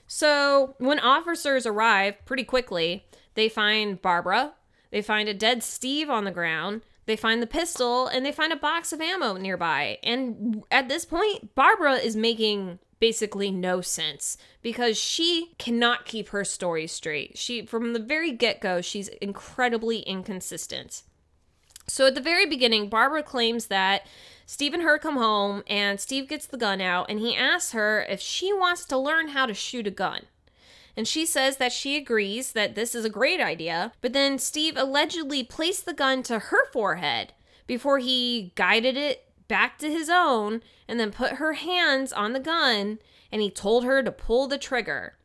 So when officers arrive pretty quickly, they find Barbara, they find a dead Steve on the ground, they find the pistol, and they find a box of ammo nearby. And at this point, Barbara is making basically no sense because she cannot keep her story straight. From the very get-go, she's incredibly inconsistent. So at the very beginning, Barbara claims that Steve and her come home and Steve gets the gun out and he asks her if she wants to learn how to shoot a gun. And she says that she agrees that this is a great idea, but then Steve allegedly placed the gun to her forehead before he guided it back to his own and then put her hands on the gun and he told her to pull the trigger.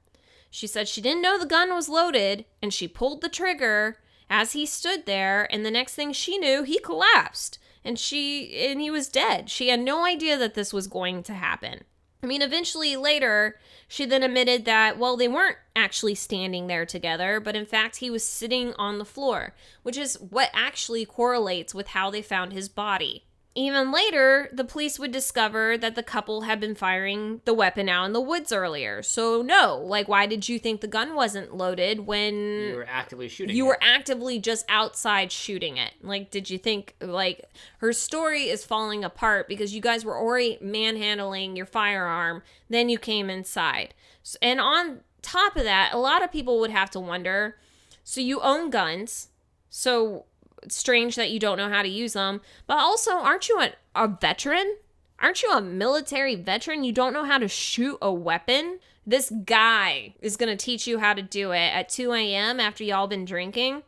She said she didn't know the gun was loaded and she pulled the trigger as he stood there, and the next thing she knew, he collapsed and he was dead. She had no idea that this was going to happen. I mean, eventually later, she then admitted that, well, they weren't actually standing there together, but in fact, he was sitting on the floor, which is what actually correlates with how they found his body. Even later, the police would discover that the couple had been firing the weapon out in the woods earlier. So no, why did you think the gun wasn't loaded when You were actively shooting you it. were actively just outside shooting it? Did you think, her story is falling apart because you guys were already manhandling your firearm, then you came inside. And on top of that, a lot of people would have to wonder, so you own guns, so it's strange that you don't know how to use them, but also, aren't you a veteran? Aren't you a military veteran? You don't know how to shoot a weapon? This guy is going to teach you how to do it at 2 a.m. after y'all been drinking.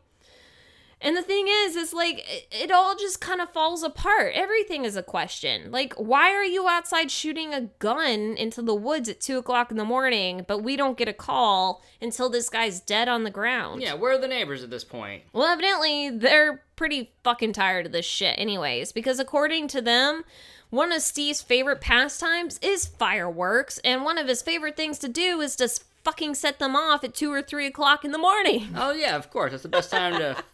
And the thing is it all just kind of falls apart. Everything is a question. Why are you outside shooting a gun into the woods at 2 o'clock in the morning, but we don't get a call until this guy's dead on the ground? Yeah, where are the neighbors at this point? Well, evidently, they're pretty fucking tired of this shit anyways, because according to them, one of Steve's favorite pastimes is fireworks, and one of his favorite things to do is just fucking set them off at 2 or 3 o'clock in the morning. Oh yeah, of course. That's the best time to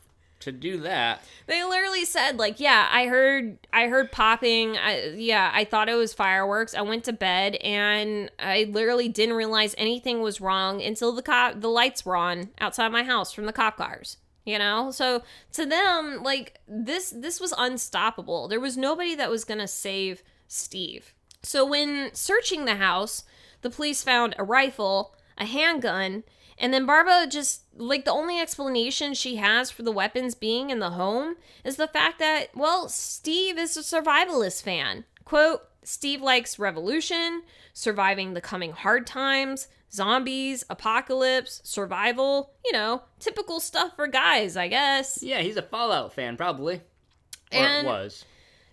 do that. They literally said, yeah, I heard popping. I thought it was fireworks. I went to bed and I literally didn't realize anything was wrong until the lights were on outside my house from the cop cars. So to them, this was unstoppable. There was nobody that was gonna save Steve. So when searching the house, the police found a rifle, a handgun, and then Barbara just, the only explanation she has for the weapons being in the home is the fact that, well, Steve is a survivalist fan. Quote, Steve likes revolution, surviving the coming hard times, zombies, apocalypse, survival, typical stuff for guys, I guess. Yeah, he's a Fallout fan, probably. Or And it was.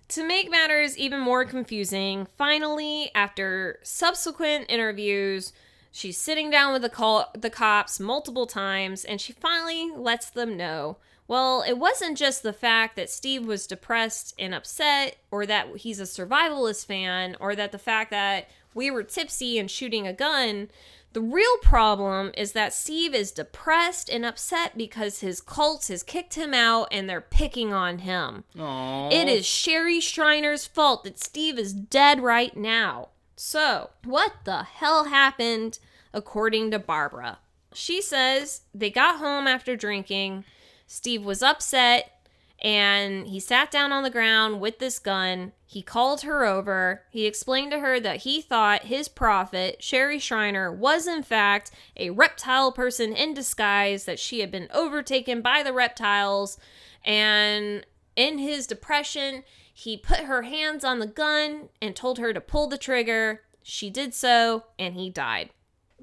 to make matters even more confusing, finally, after subsequent interviews, she's sitting down with the cops multiple times, and she finally lets them know, well, it wasn't just the fact that Steve was depressed and upset, or that he's a survivalist fan, or that the fact that we were tipsy and shooting a gun. The real problem is that Steve is depressed and upset because his cult has kicked him out and they're picking on him. Aww. It is Sherry Schreiner's fault that Steve is dead right now. So, what the hell happened according to Barbara? She says they got home after drinking. Steve was upset and he sat down on the ground with this gun. He called her over. He explained to her that he thought his prophet, Sherry Schreiner, was in fact a reptile person in disguise, that she had been overtaken by the reptiles, and in his depression, he put her hands on the gun and told her to pull the trigger. She did so, and he died.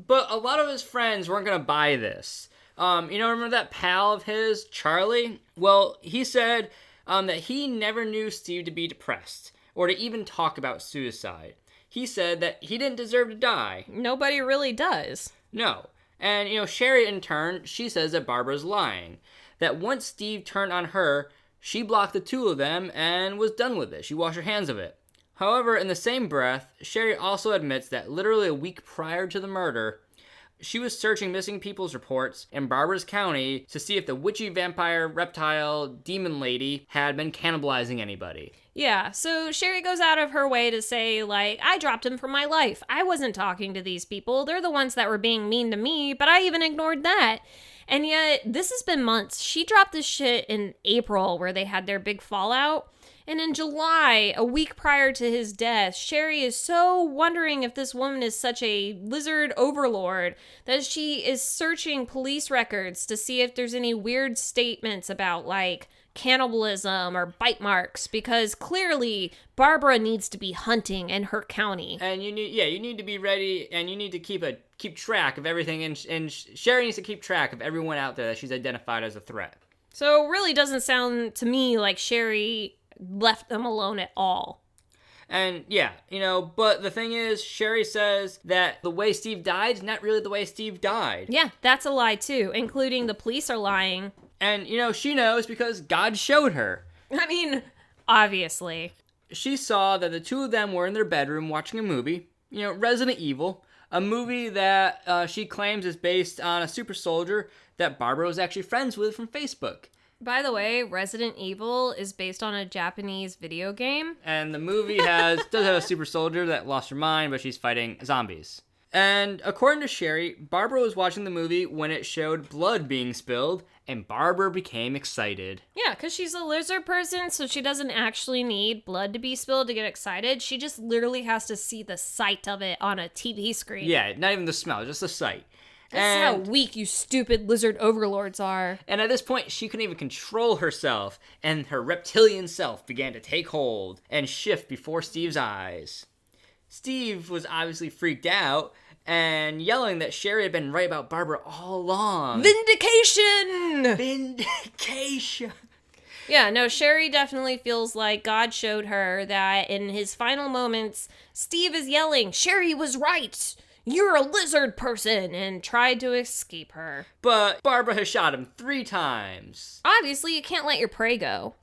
But a lot of his friends weren't going to buy this. Remember that pal of his, Charlie? Well, he said that he never knew Steve to be depressed or to even talk about suicide. He said that he didn't deserve to die. Nobody really does. No. And, Sherry, in turn, she says that Barbara's lying. That once Steve turned on her, she blocked the two of them and was done with it. She washed her hands of it. However, in the same breath, Sherry also admits that literally a week prior to the murder, She was searching missing people's reports in Barbara's County to see if the witchy vampire reptile demon lady had been cannibalizing anybody. Yeah, so Sherry goes out of her way to say, like, I dropped him from my life. I wasn't talking to these people. They're the ones that were being mean to me, but I even ignored that. And yet, this has been months. She dropped this shit in April where they had their big fallout. And in July, a week prior to his death, Sherry is so wondering if this woman is such a lizard overlord that she is searching police records to see if there's any weird statements about, like, cannibalism or bite marks, because clearly Barbara needs to be hunting in her county. And you need to be ready, and you need to keep track of everything, and Sherry needs to keep track of everyone out there that she's identified as a threat. So it really doesn't sound to me like Sherry left them alone at all. And yeah, but the thing is, Sherry says that the way Steve died is not really the way Steve died. Yeah, that's a lie too, including the police are lying. And, she knows because God showed her. I mean, obviously. She saw that the two of them were in their bedroom watching a movie, Resident Evil, a movie that she claims is based on a super soldier that Barbara was actually friends with from Facebook. By the way, Resident Evil is based on a Japanese video game. And the movie does have a super soldier that lost her mind, but she's fighting zombies. And according to Sherry, Barbara was watching the movie when it showed blood being spilled, and Barbara became excited. Yeah, because she's a lizard person, so she doesn't actually need blood to be spilled to get excited. She just literally has to see the sight of it on a TV screen. Yeah, not even the smell, just the sight. That's how weak you stupid lizard overlords are. And at this point, she couldn't even control herself, and her reptilian self began to take hold and shift before Steve's eyes. Steve was obviously freaked out and yelling that Sherry had been right about Barbara all along. Vindication! Vindication! Yeah, no, Sherry definitely feels like God showed her that in his final moments, Steve is yelling, Sherry was right! You're a lizard person, and tried to escape her. But Barbara has shot him 3 times. Obviously, you can't let your prey go.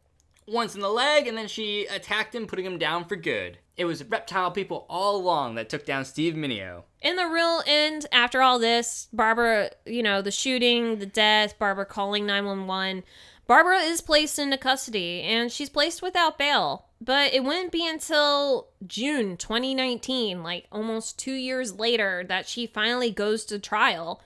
Once in the leg, and then she attacked him, putting him down for good. It was reptile people all along that took down Steve Mineo. In the real end, after all this, Barbara, the shooting, the death, Barbara calling 911, Barbara is placed into custody, and she's placed without bail. But it wouldn't be until June 2019, like almost 2 years later, that she finally goes to trial.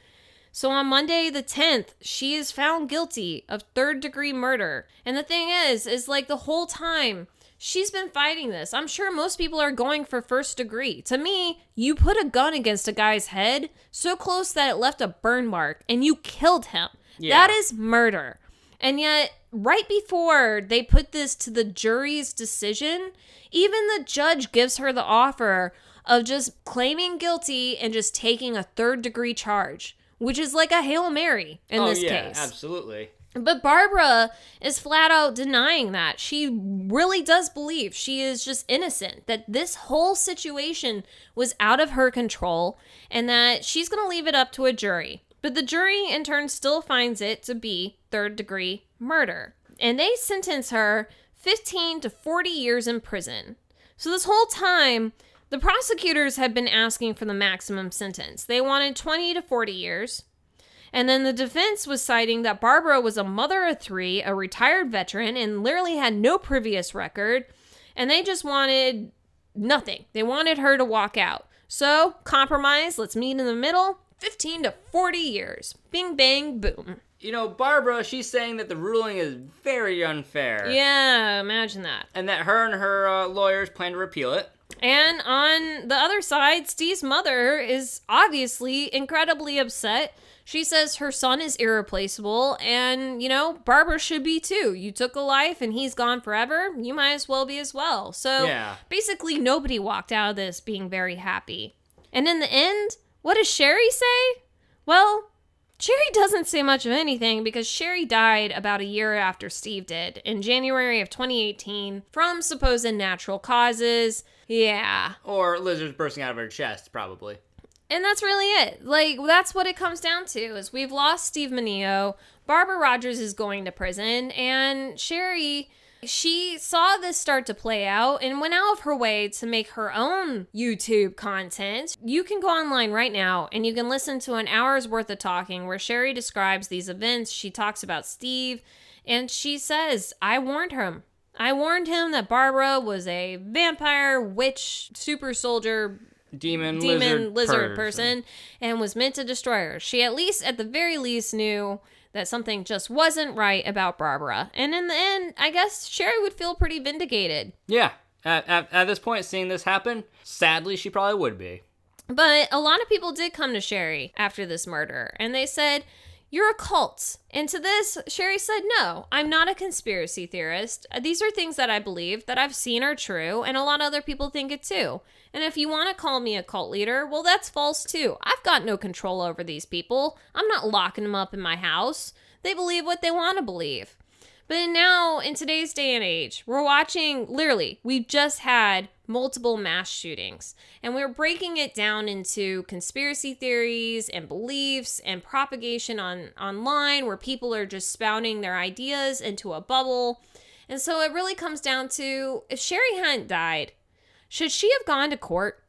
So on Monday the 10th, she is found guilty of 3rd-degree murder. And the thing is like the whole time, she's been fighting this. I'm sure most people are going for 1st degree. To me, you put a gun against a guy's head so close that it left a burn mark, and you killed him. Yeah. That is murder. And yet, right before they put this to the jury's decision, even the judge gives her the offer of just claiming guilty and just taking a 3rd-degree charge, which is like a Hail Mary in this case. Absolutely. But Barbara is flat out denying that. She really does believe she is just innocent, that this whole situation was out of her control, and that she's going to leave it up to a jury. But the jury, in turn, still finds it to be 3rd-degree murder. And they sentence her 15 to 40 years in prison. So this whole time, the prosecutors had been asking for the maximum sentence. They wanted 20 to 40 years. And then the defense was citing that Barbara was a mother of 3, a retired veteran, and literally had no previous record. And they just wanted nothing. They wanted her to walk out. So, compromise, let's meet in the middle. 15 to 40 years. Bing, bang, boom. Barbara, she's saying that the ruling is very unfair. Yeah, imagine that. And that her and her lawyers plan to repeal it. And on the other side, Steve's mother is obviously incredibly upset. She says her son is irreplaceable, and, Barbara should be too. You took a life, and he's gone forever. You might as well be as well. So, Basically, nobody walked out of this being very happy. And in the end, what does Sherry say? Well, Sherry doesn't say much of anything because Sherry died about a year after Steve did, in January of 2018, from supposed natural causes. Yeah. Or lizards bursting out of her chest, probably. And that's really it. That's what it comes down to, is we've lost Steve Mineo, Barbara Rogers is going to prison, and Sherry, She saw this start to play out and went out of her way to make her own YouTube content. You can go online right now and you can listen to an hour's worth of talking where Sherry describes these events. She talks about Steve and she says, I warned him. I warned him that Barbara was a vampire, witch, super soldier, demon lizard person and was meant to destroy her. She at the very least knew that something just wasn't right about Barbara. And in the end, I guess Sherry would feel pretty vindicated. Yeah. At this point, seeing this happen, sadly, she probably would be. But a lot of people did come to Sherry after this murder, and they said, you're a cult. And to this, Sherry said, no, I'm not a conspiracy theorist. These are things that I believe, that I've seen are true, and a lot of other people think it too. And if you want to call me a cult leader, well, that's false too. I've got no control over these people. I'm not locking them up in my house. They believe what they want to believe. But now, in today's day and age, we're watching, literally, we've just had multiple mass shootings. And we're breaking it down into conspiracy theories and beliefs and propagation online where people are just spouting their ideas into a bubble. And so it really comes down to, if Sherry hadn't died, should she have gone to court?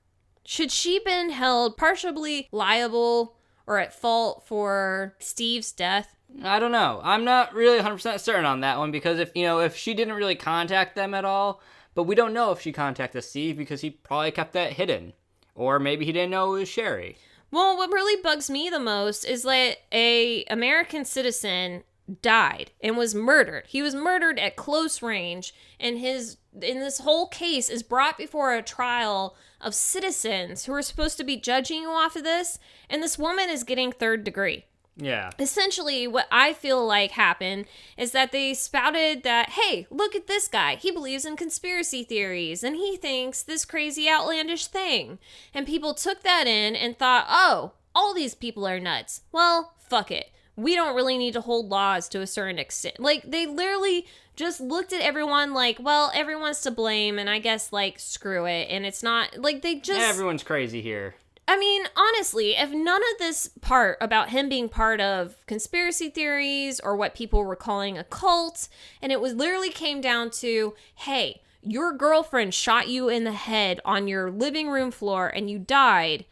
Should she been held partially liable or at fault for Steve's death? I don't know. I'm not really 100% certain on that one because if she didn't really contact them at all, but we don't know if she contacted Steve because he probably kept that hidden. Or maybe he didn't know it was Sherry. Well, what really bugs me the most is that a American citizen died and was murdered. He was murdered at close range, and this whole case is brought before a trial of citizens who are supposed to be judging you off of this, and this woman is getting third degree. Yeah. Essentially, what I feel like happened is that they spouted that, hey, look at this guy. He believes in conspiracy theories, and he thinks this crazy outlandish thing. And people took that in and thought, oh, all these people are nuts. Well, fuck it. We don't really need to hold laws to a certain extent. Like, they literally just looked at everyone like, well, everyone's to blame, and I guess, like, screw it. And it's not, like, they just... Everyone's crazy here. I mean, honestly, if none of this part about him being part of conspiracy theories or what people were calling a cult, and it was literally came down to, hey, your girlfriend shot you in the head on your living room floor and you died,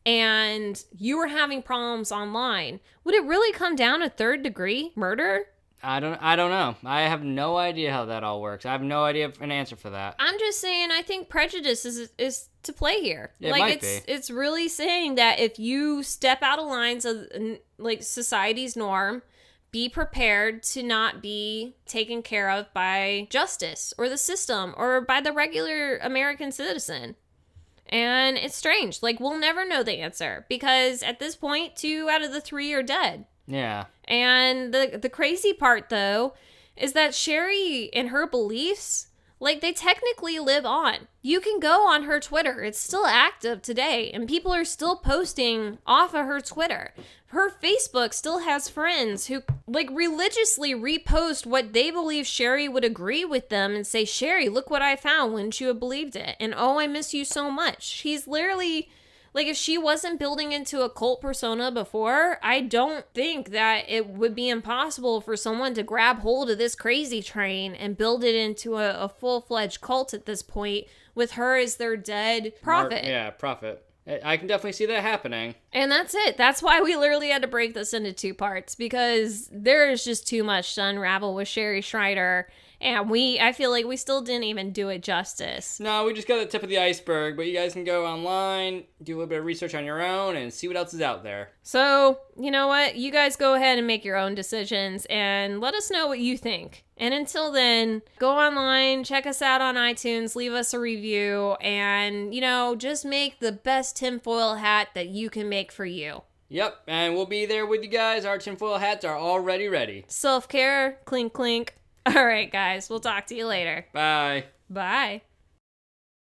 and you were having problems online, would it really come down to third degree murder? I don't know. I have no idea how that all works. I have no idea an answer for that. I'm just saying, I think prejudice is to play here. It might be. It's really saying that if you step out of lines of like society's norm, be prepared to not be taken care of by justice or the system or by the regular American citizen. And it's strange. Like, we'll never know the answer because at this point, 2 out of the 3 are dead. Yeah. And the crazy part, though, is that Sherry and her beliefs, like, they technically live on. You can go on her Twitter. It's still active today, and people are still posting off of her Twitter. Her Facebook still has friends who, like, religiously repost what they believe Sherry would agree with them and say, Sherry, look what I found. Wouldn't you have believed it? And, oh, I miss you so much. She's literally... Like, if she wasn't building into a cult persona before, I don't think that it would be impossible for someone to grab hold of this crazy train and build it into a full-fledged cult at this point with her as their dead prophet. Prophet. I can definitely see that happening. And that's it. That's why we literally had to break this into 2 parts, because there is just too much to unravel with Sherry Schreider. And I feel like we still didn't even do it justice. No, we just got the tip of the iceberg, but you guys can go online, do a little bit of research on your own, and see what else is out there. So, you know what? You guys go ahead and make your own decisions, and let us know what you think. And until then, go online, check us out on iTunes, leave us a review, and, just make the best tinfoil hat that you can make for you. Yep, and we'll be there with you guys. Our tinfoil hats are already ready. Self-care, clink, clink. All right, guys, we'll talk to you later. Bye. Bye.